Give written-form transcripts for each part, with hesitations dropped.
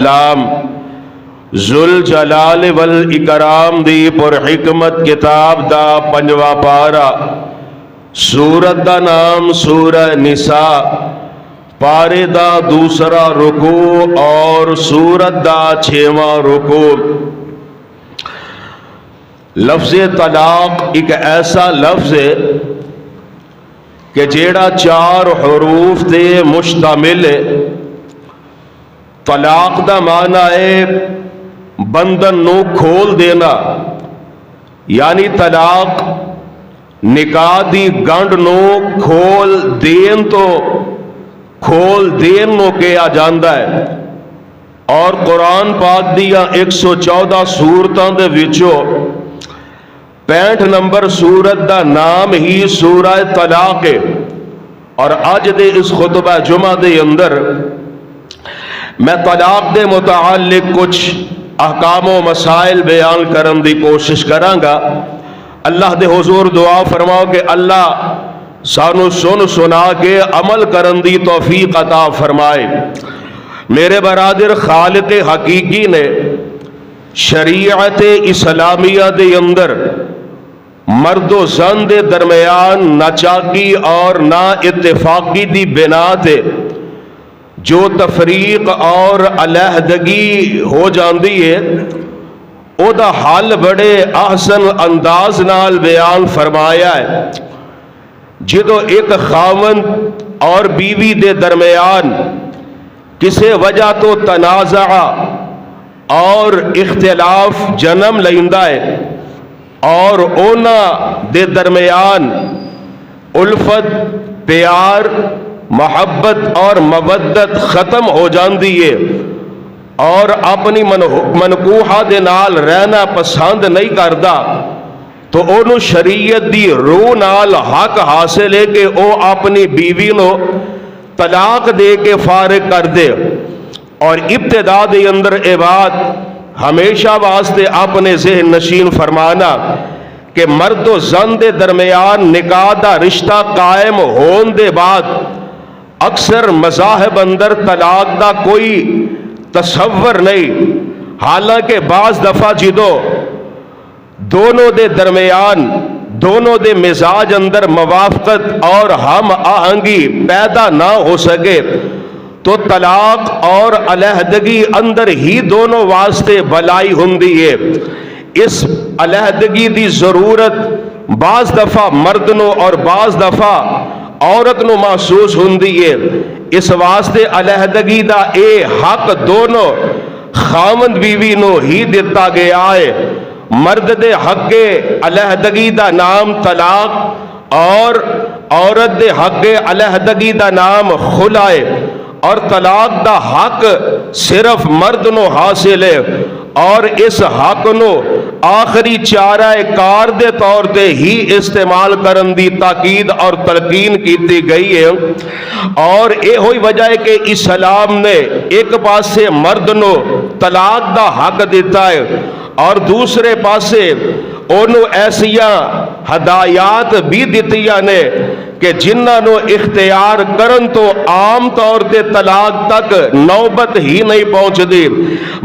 کلام ذل جلال والاکرام دی پر حکمت کتاب دا پنجواں پارا، سورت دا نام سورہ نساء، پارے دا دوسرا رکوع اور سورت دا 6واں رکوع۔ لفظ طلاق ایک ایسا لفظ ہے کہ جیڑا 4 حروف تے مشتمل ہے۔ طلاق دا معنی ہے بندن نو کھول دینا، یعنی طلاق نکاح دی گنڈ نو کھول دین تو کھول دین نو کیا جاندا ہے۔ اور قرآن پاک دیا 114 سورتاں دے وچوں 65 نمبر سورت دا نام ہی سورہ طلاق ہے۔ اور اج دے اس خطبہ جمعہ دے اندر میں طلاق دے متعلق کچھ احکام و مسائل بیان کرن دی کوشش کراں گا۔ اللہ دے حضور دعا فرماؤ کہ اللہ سانو سن سنا کے عمل کرن دی توفیق عطا فرمائے۔ میرے برادر، خالق حقیقی نے شریعت اسلامیہ دے اندر مرد و زن دے درمیان نہ چاکی اور نہ اتفاقی دی بنا تے جو تفریق اور علیحدگی ہو جاندی ہے، او دا حل بڑے احسن انداز نال بیان فرمایا ہے۔ جدو ایک خاوند اور بیوی دے درمیان کسے وجہ تو تنازع اور اختلاف جنم لیندا ہے اور اونا دے درمیان الفت، پیار، محبت اور مودت ختم ہو جاندی ہے اور اپنی منکوحہ دے نال رہنا پسند نہیں کردا، تو انہوں شریعت دی روح نال حق حاصل ہے کہ او اپنی بیوی نو طلاق دے کے فارغ کر دے۔ اور ابتدا دے اندر اے بات ہمیشہ واسطے اپنے ذہن نشین فرمانا کہ مرد و زن دے درمیان نکاح دا رشتہ قائم ہون دے بعد اکثر مذاہب اندر طلاق دا کوئی تصور نہیں، حالانکہ بعض دفعہ جدو دونوں دے درمیان دونوں دے مزاج اندر موافقت اور ہم آہنگی پیدا نہ ہو سکے تو طلاق اور علیحدگی اندر ہی دونوں واسطے بلائی ہوندی ہے۔ اس علیحدگی دی ضرورت بعض دفعہ مرد نو اور بعض دفعہ عورت نو محسوس ہوندی ہے۔ اس واسطے علیحدگی دا اے حق دونوں خاوند بیوی نو ہی دیتا گیا ہے۔ مرد دے حق علیحدگی دا نام طلاق اور عورت دے حق علیحدگی دا نام خلع ہے، اور طلاق دا حق صرف مرد نو حاصل ہے، اور اس حق نو آخری چارہ کار دے طور تے ہی استعمال کرن دی تاکید اور تلقین کیتی گئی ہے۔ اور اے ہوئی وجہ ہے کہ اسلام نے ایک پاسے مرد نو طلاق دا حق دیتا ہے اور دوسرے پاسے انہوں ایسیاں ہدایات بھی دیتیاں نے کہ جنہاں نو اختیار کرن تو عام طور تے طلاق تک نوبت ہی نہیں پہنچ دی،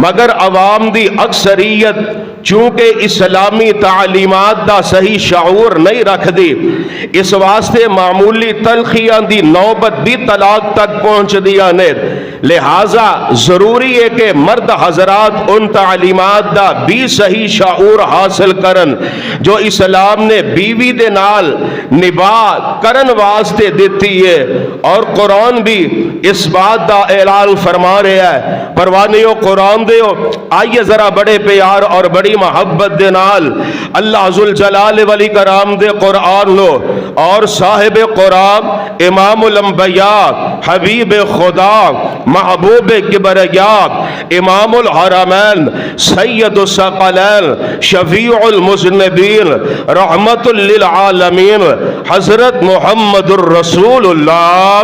مگر عوام دی اکثریت چونکہ اسلامی تعلیمات دا صحیح شعور نہیں رکھ دی، اس واسطے معمولی تلخیاں دی نوبت بھی طلاق تک پہنچ دیا نے۔ لہٰذا ضروری ہے کہ مرد حضرات ان تعلیمات دا بھی صحیح شعور حاصل کرن جو اسلام نے بیوی دے نال نباہ کرن واسطے دیتی ہے۔ اور قرآن بھی اس بات دا اعلان فرما رہا ہے۔ پروانیو قرآن دیو، آئیے ذرا بڑے پیار اور بڑی محبت دے نال اللہ ذل جلال والی کرام دے قرآن لو، اور صاحب قرآن امام الانبیاء حبیب خدا محبوب کبریاء امام الحرمین سید الثقلین شفیع المذنبین رحمت للعالمین حضرت محمد الرسول اللہ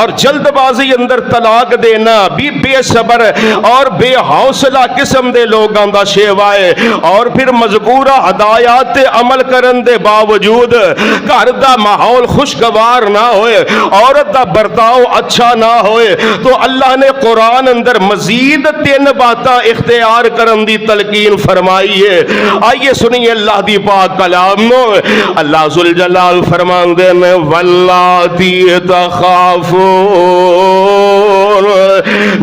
اور جلد بازی اندر طلاق دینا بھی بے صبر اور بے حوصلہ قسم دے لوگاں دا شیوا ہے۔ اور پھر مذکورہ ہدایات تے عمل کرن دے باوجود گھر دا ماحول خوشگوار نہ ہوئے، عورت دا برتاؤ اچھا نہ ہوئے، تو اللہ نے قرآن اندر مزید 3 باتاں اختیار کرن دی تلقین فرمائی ہے۔ آئیے سنیے اللہ دی پاک کلام نو۔ اللہ ذوالجلال فرماندے نے واللاتی تخافون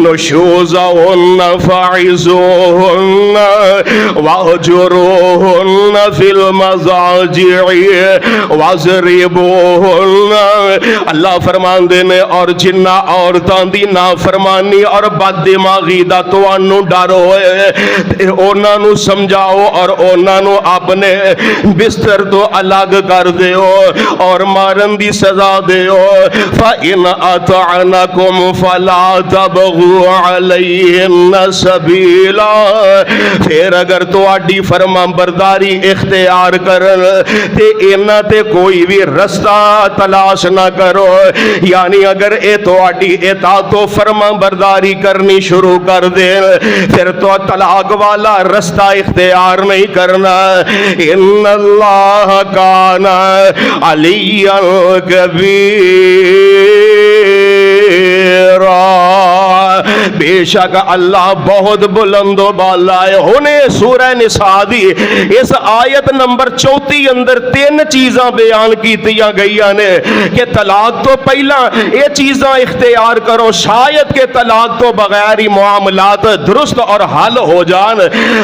نشوزہن فعظوہن واہجروہن فی المضاجع واضربوہن۔ اللہ فرماندے نے اور جنہ عورتاں دی نافرمانی اور بد دماغی دا تانوں ڈر ہوئے تے انہاں نو سمجھاؤ اور انہاں نو اپنے بستر تو الگ کر دیو اور مارن دی سزا دیو۔ فَإِنْ أَطَعْنَكُمْ فَلَا تَبْغُوا عَلَيْهِنَّ سَبِيلًا۔ پھر اگر تواڈی فرما برداری اختیار کرن تے انہاں تے کوئی بھی رستہ تلاش نہ کرو، یعنی اگر اے تواڈی اطاعت و فرما برداری کرنی شروع کر دے پھر تو طلاق والا رستہ اختیار نہیں کرنا۔ ان اللہ کان علیٰ کبیرا، بے شک اللہ بہت بلند و بالا ہے۔ ہونے سورہ نساء دی اس آیت نمبر 34 اندر 3 چیزاں بیان کیتیاں گئیاں نے کہ طلاق تو پہلا یہ چیزاں اختیار کرو، شاید کہ طلاق تو بغیر ہی معاملات درست اور حل ہو جان۔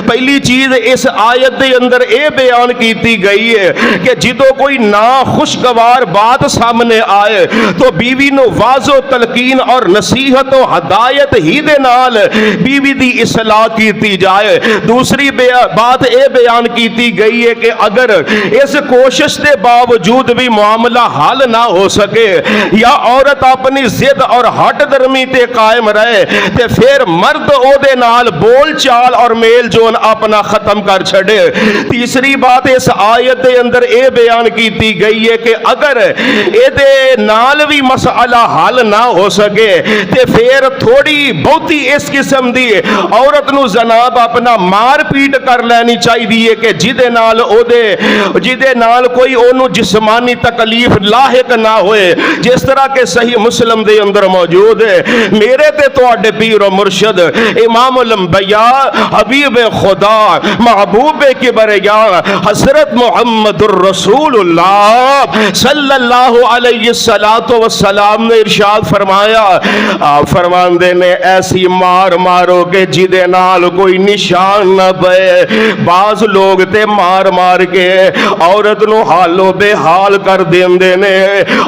پہلی چیز اس آیت دے اندر اے بیان کیتی گئی ہے کہ جدو کوئی ناخوشگوار بات سامنے آئے تو بیوی نو واضح تلقین اور نصیحت و ہدایت ہی دے نال بیوی دی اصلاح کیتی جائے۔ دوسری بات اے بیان کیتی گئی ہے کہ اگر اس کوشش دے باوجود بھی معاملہ حل نہ ہو سکے یا عورت اپنی ضد اور ہٹ درمی تے قائم رہے تے پھر مرد او دے نال بول چال اور میل جون اپنا ختم کر چھڑے۔ تیسری بات اس آیت دے اندر اے بیان کیتی گئی ہے کہ اگر اے دے نال بھی مسئلہ حل نہ ہو سکے تے پھر تھوڑی بہتی اس قسم دی عورت نو جناب اپنا مار پیٹ کر لینی چاہیے کہ جدے نال کوئی اونوں جسمانی تکلیف لاحق نہ ہوئے، جس طرح کہ صحیح مسلم دے اندر موجود ہے۔ میرے تے تواڈے پیر و مرشد امام الانبیاء حبیب خدا محبوب کبریا حضرت محمد الرسول اللہ صلی اللہ علیہ السلام نے ارشاد فرمایا، آپ فرماندے نے ایسی مار مارو کہ جدے نال کوئی نشان نہ پے۔ بعض لوگ تے مار مار کے عورت نو حالو بے حال کر دیندے نے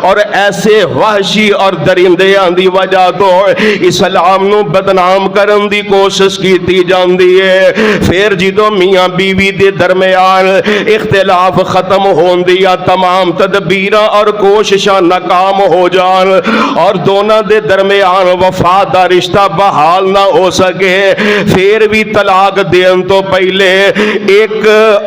اور ایسے وحشی اور درندیاں دی وجہ تو اسلام نو بدنام کرن دی کوشش کیتی جاندی ہے۔ پھر جدو میاں بیوی دے درمیان اختلاف ختم ہون دیا تمام تدبیراں اور کوششاں ناکام ہو جان اور دونوں دے درمیان وفا دا رشتہ بحال نہ ہو سکے، پھر بھی طلاق دین تو پہلے ایک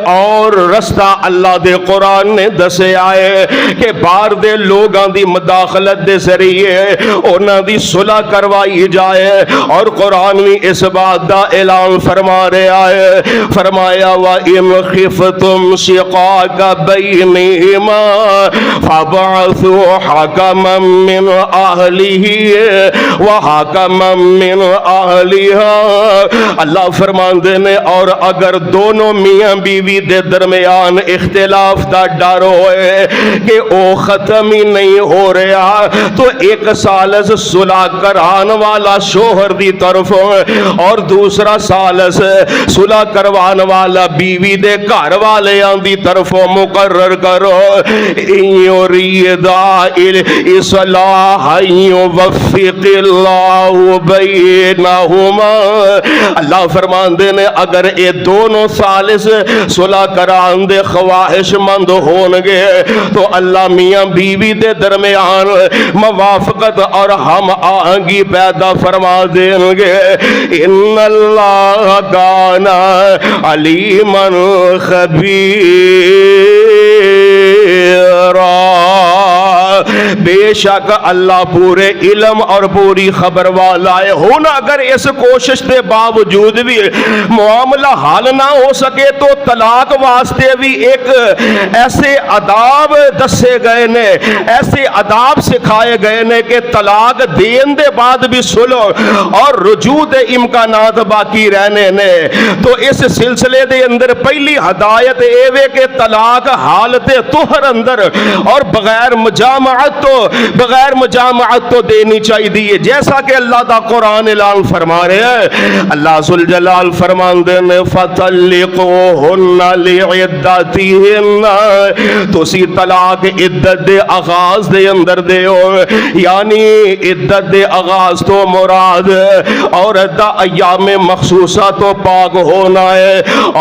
اور رستہ اللہ دے قرآن نے دسے آئے کہ باہر دے لوگاں دی مداخلت دے ذریعے انہاں دی صلح کروائی جائے، اور قرآن بھی اس بات دا اعلان فرما رہا ہے۔ فرمایا وَإِنْ خِفْتُمْ شِقَاقَ بَيْنِهِمَا فَابْعَثُوا حَكَمًا مِّنْ أَهْلِهِ وَحَكَمًا مِّنْ أَهْلِهَا۔ اللہ فرماندے نے اور اگر دونوں میاں بیوی دے درمیان اختلاف دا ڈر ہوئے کہ او ختم ہی نہیں ہو رہا تو ایک سالس صلح کران والا شوہر دی طرف اور دوسرا سالس صلح کروان والا بیوی دے گھر والیاں دی طرف مقرر کرو۔ یریدا اصلاح یوفق اللہ بینہما۔ اللہ فرماندے نے اگر اے دونوں ثالث صلح کران دے خواہش مند ہون گے تو اللہ میاں بیوی دے درمیان موافقت اور ہم آہنگی پیدا فرما دیں گے۔ ان اللہ کان علیما خبیرا۔ بے شک اللہ پورے علم اور پوری خبر والا ہے. ہن اگر اس کوشش کے باوجود بھی معاملہ حل نہ ہو سکے تو طلاق واسطے بھی ایک ایسے آداب دسے گئے نے, ایسے آداب سکھائے گئے نے کہ طلاق دین دے بعد بھی صلح اور رجوع دے امکانات باقی رہنے نے. تو اس سلسلے دے اندر پہلی ہدایت اے وے کہ طلاق حالت طہر اندر اور بغیر مجامعت تو دینی چاہیے, جیسا کہ اللہ دا قرآن اعلان فرما رہے ہیں. اللہ ذوالجلال فرماندے نے فَطَلِّقُوهُنَّ لِعِدَّتِهِنَّ, تسی طلاق عدت دے آغاز دے اندر دیو, یعنی عدت دے آغاز تو مراد عورت دا ایام مخصوصہ تو پاک ہونا ہے,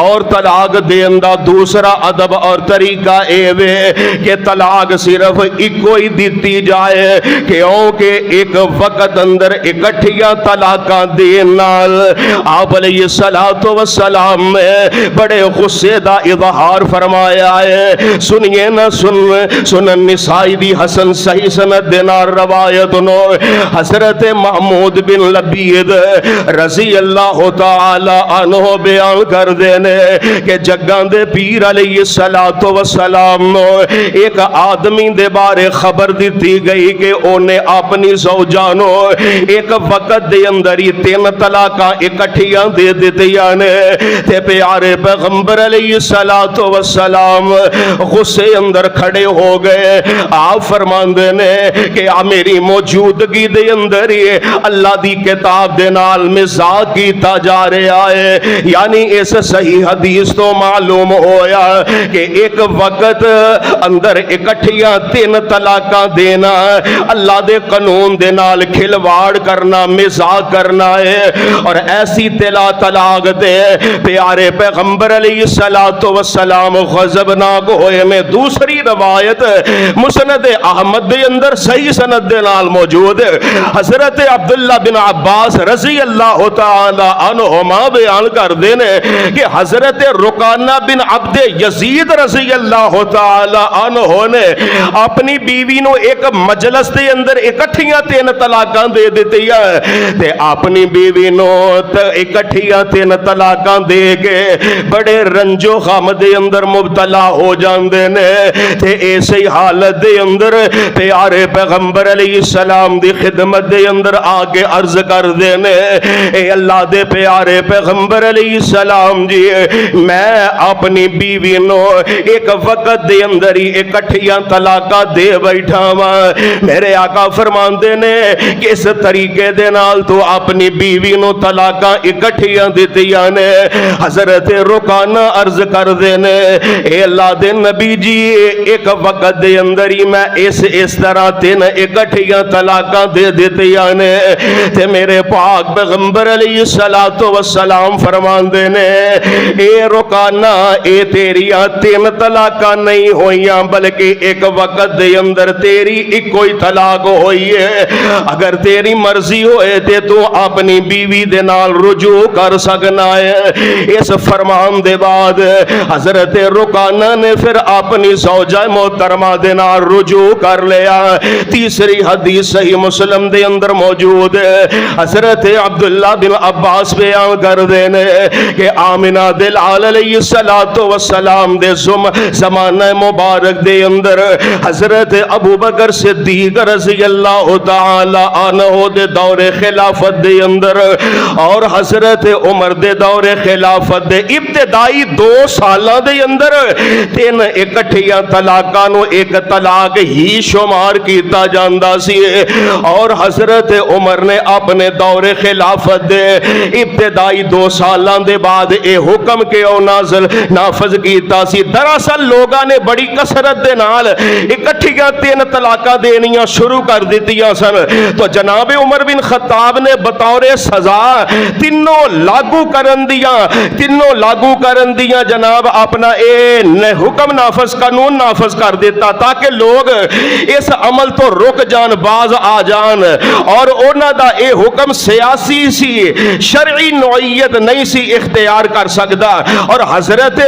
اور طلاق دین دا دوسرا ادب اور طریقہ اے وے کہ طلاق صرف ایکو ہی دیتی جائے, کیونکہ ایک وقت اندر اکٹھیاں طلاقاں دین نال آپ علیہ السلام نے بڑے غصے دا اظہار فرمایا ہے. سنیے نہ سنن نسائی دی حسن صحیح سند دے نال روایت نو حضرت محمود بن لبید رضی اللہ تعالی عنہ بیان کر دینے کہ جگاں دے پیر علیہ السلام نو ایک آدمی دے بارے خبر دیتی گئی کہ انہیں اپنی زوجانو ایک وقت دے اندر ہی 3 طلاقاں اکٹھیاں دے دیتیاں نے. تے پیارے پیغمبر علیہ السلام غصے اندر کھڑے ہو گئے. آپ فرماندے نے کہ میری موجودگی دے اندر ہی اللہ دی کتاب دے نال مزاح کیتا جا رہا ہے, یعنی اس صحیح حدیث تو معلوم ہویا کہ ایک وقت اندر اکٹھیاں 3 طلاقاں دینا اللہ دے قانون دے نال کھلواڑ کرنا, مزاح کرنا ہے. اور ایسی طلاق دے پیارے پیغمبر علیہ السلام غضبناک ہوئے میں. دوسری روایت مسند احمد دے اندر صحیح سند دے نال موجود ہے. حضرت عبداللہ بن عباس رضی اللہ تعالی عنہما بیان کر دینے کہ حضرت رکانہ بن عبد یزید رضی اللہ تعالی عنہ نے اپنی بیوی نو ایک مجلس دے اندر اکٹھیاں 3 طلاقاں دے دیتی ہے. تے اپنی بیوی نو اکٹھیاں 3 طلاقاں دے کے بڑے رنج و غم دے اندر مبتلا ہو جاندے نے. تے ایسی حالت دے اندر پیارے پیغمبر علیہ السلام دی خدمت دے اندر آگے عرض کر دینے, اے اللہ دے پیارے پیغمبر علیہ السلام جی, میں اپنی بیوی نو ایک وقت دے اندر ہی اکٹھیاں طلاقاں دے بیٹھا ہاں. میرے آقا فرماندے نے کہ اس طریقے دے نال تو اپنی بیوی نو طلاقاں اکٹھیاں دتیاں نے. حضرت رکانہ عرض کر دینے, اے اللہ دے نبی جی, ایک وقت دے اندر ہی میں اس طرح 3 اکٹھیاں طلاقاں دے دتیاں نے. تے میرے پاک پیغمبر علیہ السلام فرماندے نے, اے رکانہ, اے تیریاں 3 طلاقاں نہیں ہوئیاں بلکہ ایک وقت دے اندر تیری ایک کوئی طلاق ہوئی ہے. اگر تیری مرضی ہوئے تے تو اپنی بیوی دے نال رجوع کر سکنا ہے. اس فرمان دے بعد حضرت رکانہ نے پھر اپنی زوجہ محترمہ دے نال رجوع کر لیا. تیسری حدیث صحیح مسلم دے اندر موجود ہے. حضرت عبداللہ بن عباس بیان کر دینے کہ آمنہ دلال علیہ السلام دے زمانہ مبارک دے اندر حضرت ابو بکر صدیق رضی اللہ تعالی عنہ دے دور خلافت دے اندر اور حضرت عمر دے دور خلافت دے ابتدائی 2 سالاں دے اندر 3 اکٹھیاں طلاقاں نو ایک طلاق ہی شمار کیتا جاندا سی. اور حضرت عمر نے اپنے دور خلافت دے ابتدائی 2 سالاں دے بعد اے حکم کیوں نافذ کیتا سی. دراصل لوگاں نے بڑی کثرت دے نال اکٹھیاں 3 طلاقاں دینیاں شروع کر دیتیاں سن. تو جناب عمر بن خطاب نے بطور سزا تینوں لاگو کرن دیاں جناب اپنا اے حکم نافذ, قانون نافذ کر دیتا تاکہ لوگ اس عمل تو رک جان, باز آ جان. اور انہاں دا اے حکم سیاسی سی, شرعی نوعیت نہیں سی اختیار کر سکتا. اور حضرت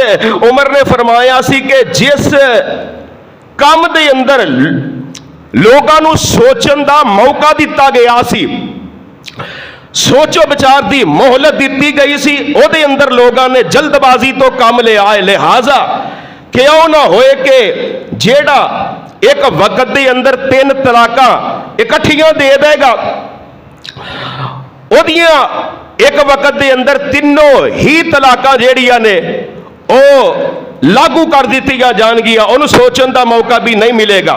عمر نے فرمایا سی کہ جس کام دے اندر ਲੋਕਾਂ ਨੂੰ ਸੋਚਣ ਦਾ ਮੌਕਾ ਦਿੱਤਾ ਗਿਆ ਸੀ, ਸੋਚੋ ਵਿਚਾਰ ਦੀ ਮੋਹਲਤ ਦਿੱਤੀ ਗਈ ਸੀ। ਉਹਦੇ ਅੰਦਰ ਲੋਕਾਂ ਨੇ ਜਲਦਬਾਜ਼ੀ ਤੋਂ ਕੰਮ ਲਿਆ ਹੈ। ਲਿਹਾਜ਼ਾ ਕਿਉਂ ਨਾ ਹੋਏ ਕਿ ਜਿਹੜਾ ਇੱਕ ਵਕਤ ਦੇ ਅੰਦਰ 3 ਤਲਾਕਾਂ ਇਕੱਠੀਆਂ ਦੇ ਦੇਗਾ, ਉਹਦੀਆਂ ਇੱਕ ਵਕਤ ਦੇ ਅੰਦਰ ਤਿੰਨੋਂ ਹੀ ਤਲਾਕਾਂ ਜਿਹੜੀਆਂ ਨੇ ਉਹ ਲਾਗੂ ਕਰ ਦਿੱਤੀਆਂ ਜਾਣਗੀਆਂ। ਉਹਨੂੰ ਸੋਚਣ ਦਾ ਮੌਕਾ ਵੀ ਨਹੀਂ ਮਿਲੇਗਾ,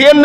3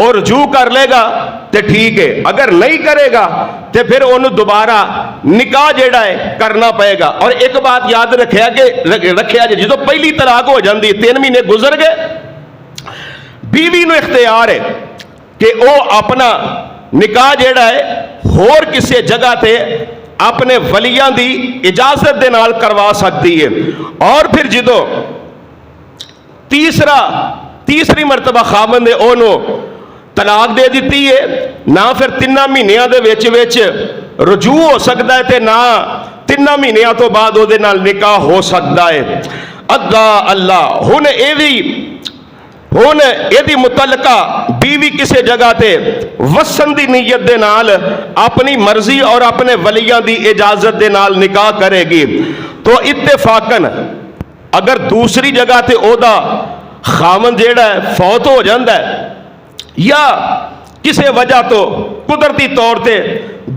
اور رجوع کر لے گا تے ٹھیک ہے، اگر نہیں کرے گا تے پھر انہوں دوبارہ نکاح جیڑا ہے کرنا پائے گا۔ اور ایک بات یاد رکھیا کہ جدو پہلی طلاق ہو جاندی 3 مہینے گزر گئے، بیوی نو اختیار ہے کہ وہ اپنا نکاح جیڑا ہے ہور کسی جگہ تے اپنے ولیاں دی اجازت دے نال کروا سکتی ہے۔ اور پھر جدو تیسری مرتبہ خاوند نے انہوں طلاق دے دیتی ہے، نہ پھر 3 مہینیاں دے وچ رجوع ہو سکتا ہے تے نہ 3 مہینیاں تو بعد وہ دے نال نکاح ہو سکتا ہے۔ اللہ ہن یہ متعلقہ بیوی کسی جگہ تے وسن دی نیت دے نال اپنی مرضی اور اپنے ولیاں دی اجازت دے نال نکاح کرے گی تو اتفاقاً اگر دوسری جگہ تے او دا خاوند جیڑا ہے فوت ہو جاندہ ہے یا کسی وجہ تو قدرتی طور تے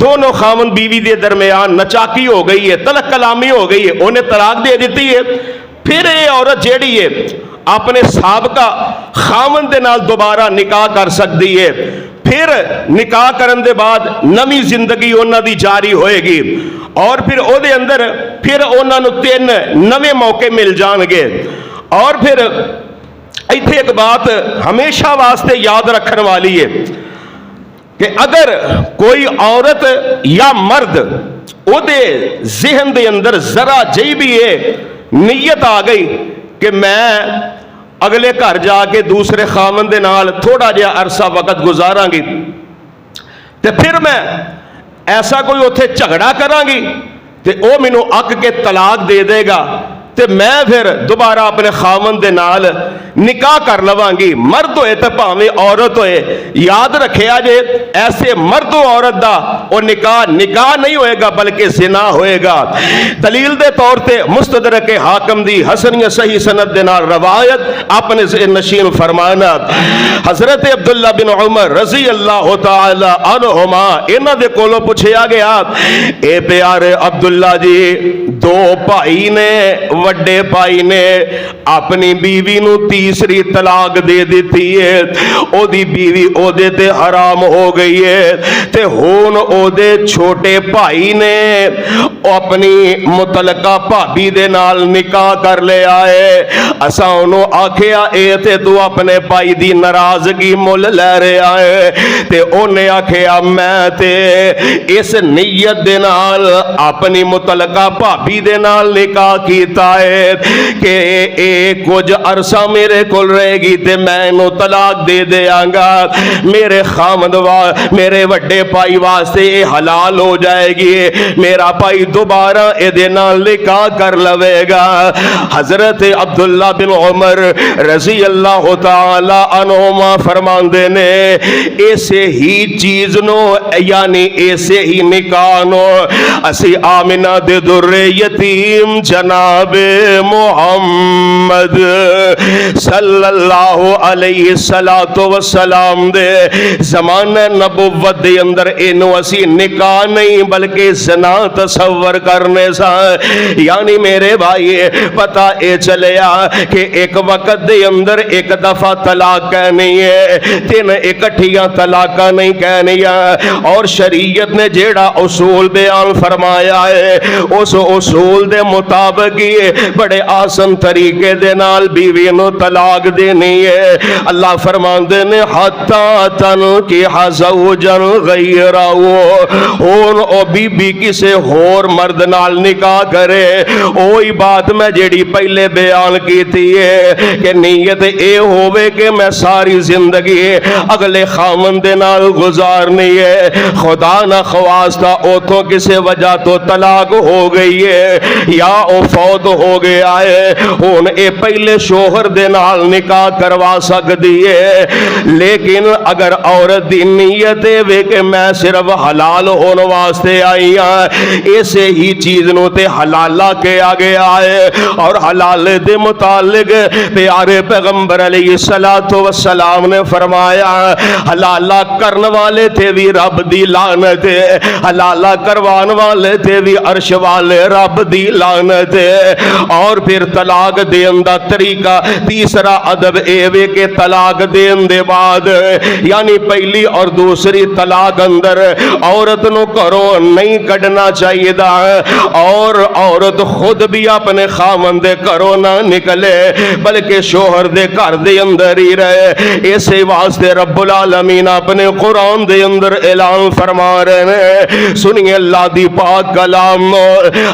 دونوں خاوند بیوی دے درمیان نچاکی ہو گئی ہے، تلک کلامی ہو گئی ہے، انہیں طلاق دے دیتی ہے، پھر یہ عورت جیڑی ہے اپنے سابقہ خاوند دے نال دوبارہ نکاح کر سکتی ہے۔ پھر نکاح کرن دے بعد نمی زندگی انہاں دی جاری ہوئے گی اور پھر او دے اندر پھر انہاں نو 3 نوے موقع مل جان گے۔ اور پھر ایتھے ایک بات ہمیشہ واسطے یاد رکھن والی ہے کہ اگر کوئی عورت یا مرد او دے ذہن دے اندر ذرا جی بھی ہے نیت آ گئی کہ میں اگلے گھر جا کے دوسرے خاوند دے نال تھوڑا جہا عرصہ وقت گزاراں گی تے پھر میں ایسا کوئی اتھے جھگڑا کراں گی تے او مینوں اک کے طلاق دے دے گا تے میں پھر دوبارہ اپنے خاوند دے نال نکاح کر لواں گی، مرد ہوئے تے بھاویں عورت ہوئے۔ یاد رکھیا جے ایسے مرد و عورت دا او نکاح نہیں ہوئے گا بلکہ زنا ہوئے گا۔ دلیل دے طور تے مستدرک حاکم دی حسن یا صحیح سند دے نال روایت اپنے ذہن نشین فرمانا حضرت عبداللہ بن عمر رضی اللہ تعالی عنہما انہاں دے کولوں پوچھیا گیا اے پیارے عبداللہ جی 2 بھائی نے وڈے بھائی نے اپنی بیوی نو تیسری طلاق دے دیتی ہے، او دی بیوی او دے تے حرام ہو گئی ہے تے ہون او دے چھوٹے بھائی نے اپنی متعلقہ بھابی دے نال نکاح کر لے آئے۔ اساں انہوں آکھیا اے تے تو اپنے بھائی دی ناراضگی مل لے رہے آئے تے انہیں آکھیا میں تے اس نیت دے نال اپنی متعلقہ بھابی دے نال نکاح کیتا ہے کہ ایک کچھ عرصہ میرے کول رہے گی تے میں نو طلاق دے دیاں گا، میرے خامد میرے وڈے بھائی واسطے یہ حلال ہو جائے گی، میرا بھائی دوبارہ اے دے نال نکاح کر لوے گا۔ حضرت عبداللہ بن عمر رضی اللہ تعالی عنہما فرماندے نے ایسے ہی چیز نو یعنی ایسے ہی نکاح نو اسی آمنہ دے در یتیم جناب محمد صلی اللہ علیہ السلام دے زمانہ نبوت دے اندر اینو اسی نکاح نہیں بلکہ زنا تصور کرنے سا۔ یعنی میرے بھائی پتہ اے چلیا کہ ایک وقت دے اندر ایک دفعہ طلاق کہنی ہے 3 اکٹھیاں طلاق نہیں کہنی ہے، اور شریعت نے جیڑا اصول بیان فرمایا ہے اس اصول دے مطابق یہ بڑے آسان طریقے دے نال بیوی نو طلاق دینی ہے۔ اللہ فرماندے نے حتی تنکح زوجا غیرہ ہون او بی بی کسے ہور مرد نال نکاح کرے، اوہی بات میں جیڑی پہلے بیان کیتی ہے کہ نیت اے ہوئے کہ میں ساری زندگی اگلے خامن دے نال گزارنی ہے، خدا نہ خواستہ او تو کسے وجہ تو طلاق ہو گئی ہے یا او فوت ہو گیا ہے، ہون اے پہلے شوہر دے نال نکاح کروا سکتی ہے۔ لیکن اگر عورت دی نیت ہے کہ میں صرف حلال ہونے واسطے آئی ہاں، ایسے ہی چیز نو تے حلالہ کیا گیا ہے، اور حلال دے متعلق پیارے پیغمبر علیہ السلام نے فرمایا حلالہ کرن والے تے بھی رب دی لعنت ہے، حلالہ کروان والے تے بھی عرش والے رب رب دی لعنت ہے۔ اور پھر طلاق دین دا طریقہ تیسرا ادب اے وے کہ طلاق دین دے بعد یعنی پہلی اور دوسری طلاق اندر عورت نو گھروں نہیں کڈنا چاہیے دا، اور عورت خود بھی اپنے خاوند دے گھروں نہ نکلے بلکہ شوہر دے گھر دے اندر ہی رہے۔ اسی واسطے رب العالمین اپنے قرآن دے اندر اعلان فرما رہے ہیں، سنیے اللہ دی پاک کلام۔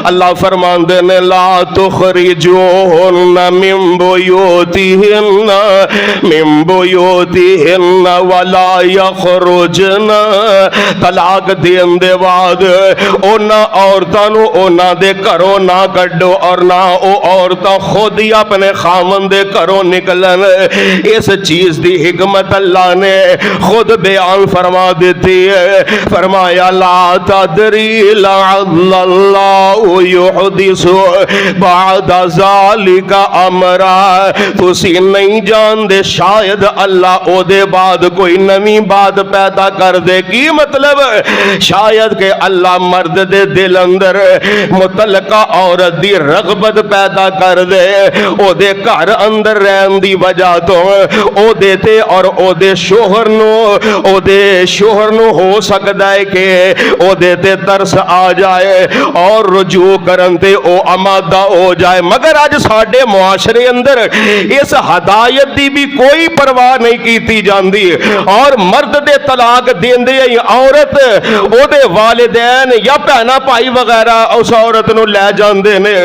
اللہ فرماندے نے لا تخرجوہن من بیوتہن ولا یخرجن۔ طلاق دین دے بعد اونا عورتاں نو اونا دے گھروں نہ کڈو اور نہ او عورتاں خود ہی اپنے خاوند دے گھروں نکلن۔ اس چیز دی حکمت اللہ نے خود بیان فرما دیتی ہے، فرمایا لا تدری لعل اللہ یحدث بعد ذالک امرا۔ تسی نہیں جان دے شاید اللہ او دے بعد کوئی نمی بات پیدا کر دے۔ کی مطلب؟ شاید کہ اللہ مرد دے دل اندر متعلقہ عورت دی رغبت پیدا کر دے، او دے گھر اندر رہن دی وجہ تو او دے تے اور او دے شوہر نو ہو سکتا ہے کہ او دے تے ترس آ جائے اور رجوع کرن تے او آمادہ ہو جائے۔ مگر آج ساڈے معاشرے اندر اس ہدایت دی بھی کوئی پرواہ نہیں کیتی جاندی، اور مرد دے طلاق دیندے ہی عورت او دے والدین یا بہنا بھائی وغیرہ اس عورت نو لے جاندے نے،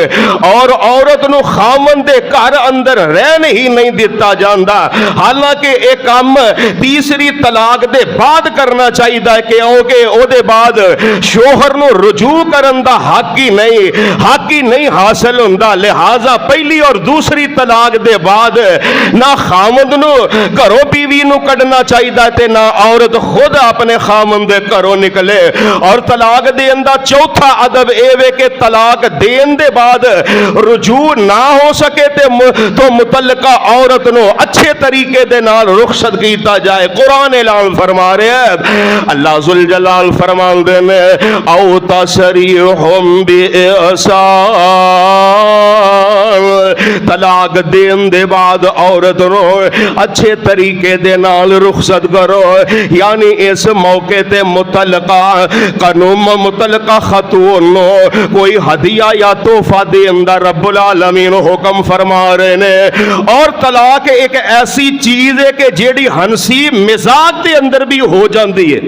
اور عورت نو خاوند دے گھر اندر رہن ہی نہیں دیتا جاندا۔ حالانکہ ایک کام تیسری طلاق دے بعد کرنا چاہیے کہ او دے بعد شوہر نو رجوع کرن دا حق ہی نہیں حاصل ہوندا۔ لہذا پہلی اور دوسری طلاق دے بعد نہ خاوند نو گھروں بیوی نو کڈنا چاہیے تے نہ عورت خود اپنے خاوند دے گھروں نکلے۔ اور طلاق دین دا چوتھا ادب اے وے کہ طلاق دین دے بعد رجوع نہ ہو سکے تو متعلقہ عورت نو اچھے طریقے دے نال رخصت کیتا جائے۔ قرآن اعلان فرما رہے ہیں، اللہ ذوالجلال فرماندے نے او تسریحم بإحسان۔ طلاق دین دے بعد عورت نو اچھے طریقے دے نال رخصت کرو، یعنی اس موقع تے متعلقہ خاتون نو کوئی ہدیہ یا تحفہ دین دا رب العالمین حکم فرما رہے نے۔ اور طلاق ایک ایسی چیز ہے کہ جیڑی ہنسی مزاج دے اندر بھی ہو جاندی ہے،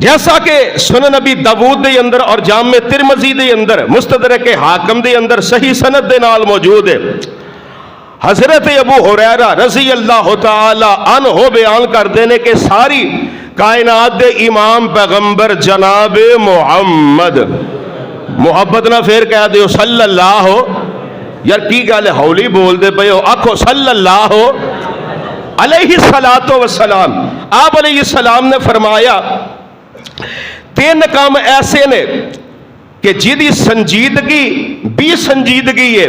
جیسا کہ سنن نبی داؤد دے اندر اور جامع ترمذی دے اندر مستدرک حاکم دے اندر صحیح سند دے نال موجود ہے۔ حضرت ابو ہریرہ رضی اللہ تعالی عنہ بیان کر دینے کہ ساری کائنات دے امام پیغمبر جناب محمد، محبت نہ پھر کہہ دیو صلی اللہ ہو، یار کی گل ہے ہولی بول دے پے ہو، آکھو صلی اللہ ہو علیہ السلام۔ آپ علیہ السلام نے فرمایا 3 کام ایسے نے کہ جیدی سنجیدگی بھی سنجیدگی ہے،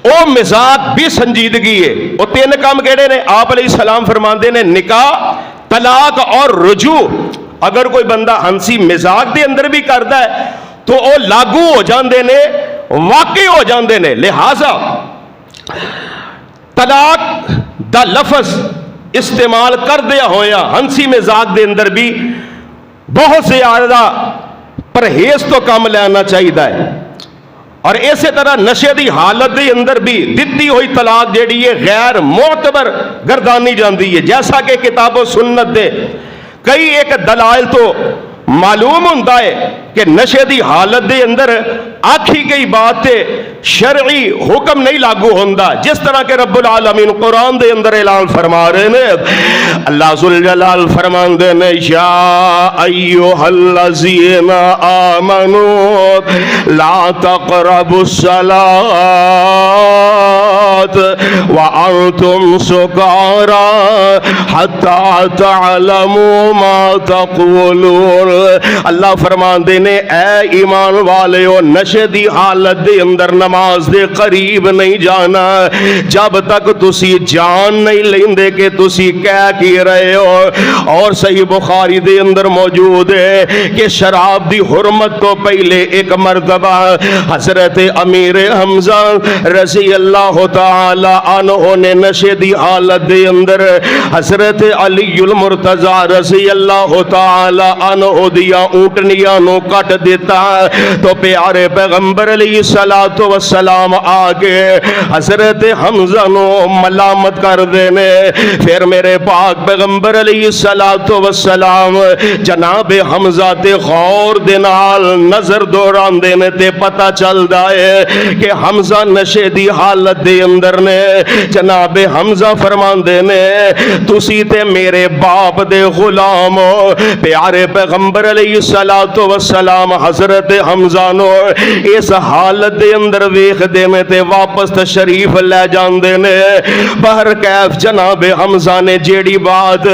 او مزاج بھی سنجیدگی ہے۔ وہ 3 کام کہڑے نے؟ آپ علیہ السلام فرماندے نے نکاح، طلاق اور رجوع۔ اگر کوئی بندہ ہنسی مزاج دے اندر بھی کردا ہے تو وہ لاگو ہو جاندے نے، واقع ہو جاندے نے۔ لہذا طلاق دا لفظ استعمال کر دیا ہویا ہنسی مزاج دے اندر بھی بہت زیادہ پرہیز تو کام لینا چاہیے ہے۔ اور اسی طرح نشے دی حالت دے اندر بھی دتی ہوئی طلاق جیڑی ہے غیر معتبر گردانی جاندی ہے، جیسا کہ کتاب و سنت دے کئی ایک دلائل تو معلوم ہوتا ہے کہ نشے دی حالت دے اندر آکھی گئی بات شرعی حکم نہیں لاگو ہوندہ، جس طرح کہ رب العالمین قرآن دے اندر اعلان فرما رہے ہیں۔ اللہ ذوالجلال فرمان دے نے یا ایوہ الذین آمنوا لا تقربوا الصلاة وانتم سکارى حتى تعلموا ما تقولون اللہ فرماندے نے اے ایمان والےو نشے دی حالت دے اندر نماز دے قریب نہیں جانا جب تک تسی جان نہیں لیندے کہ تسی کہہ کی رہے ہو۔ اور صحیح بخاری دے اندر موجود ہے کہ شراب دی حرمت تو پہلے ایک مرتبہ حضرت امیر حمزہ رضی اللہ تعالی عنہ نے نشے دی حالت دے اندر حضرت علی المرتضی رضی اللہ تعالی عنہ دیا اونٹنیاں نو کٹ دیتا تو پیارے پیغمبر علیہ السلام آگے حضرت حمزہ نو ملامت کر دینے۔ پھر میرے پاک پیغمبر علیہ السلام جناب حمزہ تے غور دے نال نظر دوران دینے تے پتہ چل دائے کہ حمزہ نشے دی حالت دے اندر نے۔ جناب حمزہ فرمان دینے تسی تے میرے باپ دے غلام ہو۔ پیارے پیغمبر علیہ السلام حضرت حمزہ نو اس حالت دے اندر ویخ دینے تے واپس تشریف لے جان دینے۔ بہر کیف جناب حمزہ نے جیڑی بات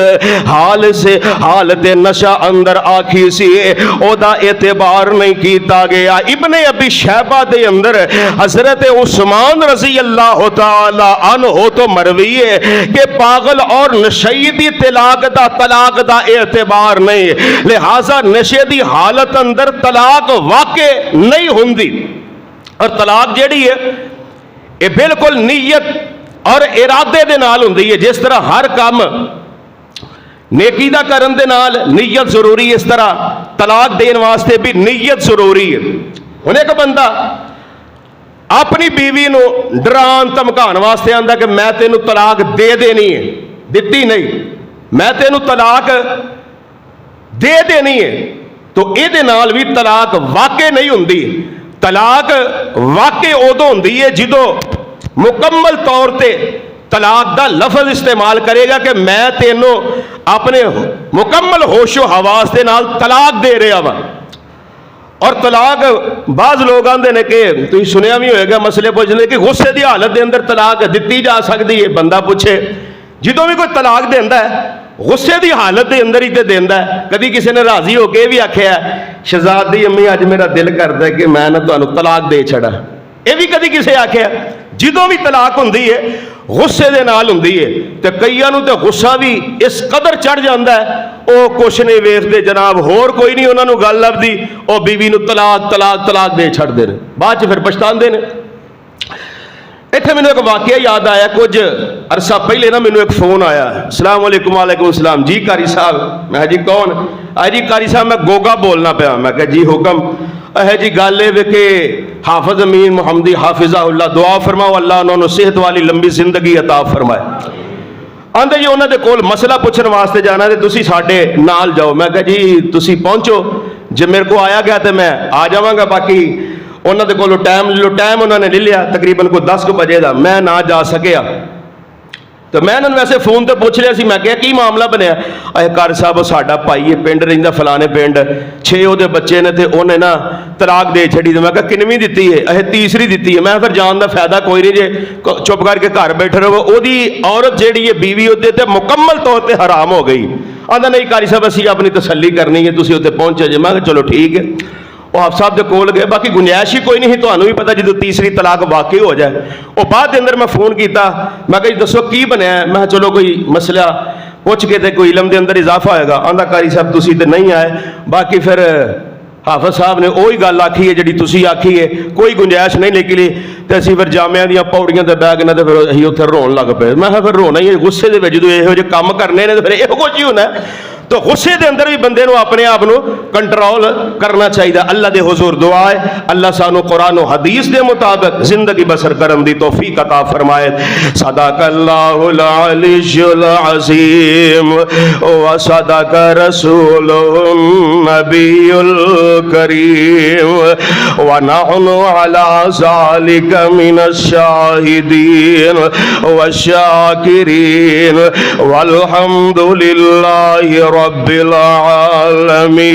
حالت نشہ اندر آکھی سی او دا اعتبار نہیں کیتا گیا۔ ابن ابی شیبہ دے اندر حضرت عثمان رضی اللہ تعالی عنہ تو مروی ہے کہ پاگل اور نشئی دی طلاق دا اعتبار نہیں، لہذا نشے دی حالت اندر طلاق واقع نہیں ہوندی۔ اور طلاق جیڑی ہے یہ بالکل نیت اور ارادے دے نال ہوندی ہے۔ جس طرح ہر کام نیکی دا کرن دے نال نیت ضروری ہے، اس طرح طلاق دین واسطے بھی نیت ضروری ہے۔ ہن ایک بندہ اپنی بیوی نو ڈران دھمکان واسطے آندا کہ میں تینوں طلاق دے دینی ہے، دتی نہیں، میں تینوں طلاق دے دینی ہے، تو اے نال بھی طلاق واقع نہیں ہوندی۔ طلاق واقع ادو ہوندی ہے جدو مکمل طور تے طلاق دا لفظ استعمال کرے گا کہ میں تینوں اپنے مکمل ہوش و حواس دے نال طلاق دے رہا وا۔ اور طلاق بعض لوگ آندے نے کہ تسی سنیا بھی ہوئے گا مسئلے پوچھنے کہ غصے دی حالت دے اندر طلاق دتی جا سکتی ہے۔ بندہ پوچھے جدوں بھی کوئی طلاق دیندا ہے غصے دی حالت دے اندر ہی تے دیندا ہے۔ کدی کسی نے راضی ہو کے بھی آکھیا شہزادی امی اج میرا دل کردا ہے کہ میں نہ تانوں طلاق دے چھڑا، یہ بھی کدی کسی آکھیا۔ جدوں بھی طلاق ہوندی ہے غصے دے نال ہوندی ہے تے کئیاں نوں تے غصہ بھی اس قدر چڑھ جاندا ہے او کچھ نہیں ویکھدے جناب، ہور کوئی نہیں انہاں نوں گل لبدی، او بیوی نوں طلاق دے چھڑ دے نے، بعد چ پھر پچھتاندے نے۔ اتنے مینوں ایک واقعہ یاد آیا، کچھ عرصہ پہلے نا مینوں ایک فون آیا، السلام علیکم۔ وعلیکم السلام۔ جی قاری صاحب۔ میں جی کون؟ جی قاری صاحب میں گوگا بولنا پیا۔ میں کہا جی حکم۔ جی گل ہے کہ حافظ امین محمدی حافظہ اللہ دعا فرماؤ اللہ انہوں نے صحت والی لمبی زندگی عطا فرمائے۔ آندے جی انہوں نے کول مسئلہ پوچھنے واسطے جانا ہے تسی ساڈے نال جاؤ۔ میں کہا جی تسی پہنچو، جب میرے کو آیا گیا تو میں آ جاواں گا، باقی انہوں نے کولو ٹائم انہوں نے لے لیا تقریباً کوئی 10 بجے دا، میں نہ جا سکیا تو میں انہوں نے ویسے فون تے پوچھ لیا سی، میں کہا کی معاملہ بنیا؟ اے قاری صاحب ساڈا بھائی ہے پنڈ رہندا فلانے پنڈ، 6 وہ بچے نے تے انہیں نا طلاق دے چھڑی۔ میں کہا کنویں دتی ہے؟ تیسری دتی ہے۔ میں پھر جان دا فائدہ کوئی نہیں، جے چپ کر کے گھر بیٹھے رہو، وہ دی عورت جیڑی ہے بیوی وہ تے مکمل طور تے حرام ہو گئی۔ آندا نہیں قاری صاحب اسی اپنی تسلی کرنی ہے، تسی اوتے پہنچے جے۔ میں کہا چلو ٹھیک ہے۔ وہ آپ صاحب دے کول گئے، باقی گنجائش ہی کوئی نہیں، تمہیں بھی پتا جدو تیسری طلاق واقع ہو جائے۔ وہ بعد دے اندر میں فون کیتا، میں کہا دسو کی بنیا ہے؟ میں چلو کوئی مسئلہ پوچھ کے تے کوئی علم دے اندر اضافہ ہوئے گا۔ آندا قاری صاحب تسی تے نہیں آئے، باقی پھر حافظ صاحب نے وہی گل آکھی ہے جڑی تسی آکھی ہے، کوئی گنجائش نہیں نکلی تے اسی پھر جامعہ دیاں پوڑیاں تے بیٹھ کے تے پھر اسی اوتھے رون لگ پئے۔ میں پھر رونا ہی ہے، غصے دے وچ جدوں ایہو جہے کام کرنے نے تے پھر ایہو کچھ ہی ہونا ہے۔ تو غصے دے اندر بھی بندے نو اپنے آپ نو کنٹرول کرنا چاہیے۔ اللہ دے حضور دعا ہے اللہ سانو قرآن و حدیث دے مطابق زندگی بسر کرن دی توفیق عطا فرمائے۔ صدق اللہ العلی العظیم و صدق رسول النبی الکریم و نحن علی ذالک من الشاہدین والشاکرین والحمد للہ رب العالمین۔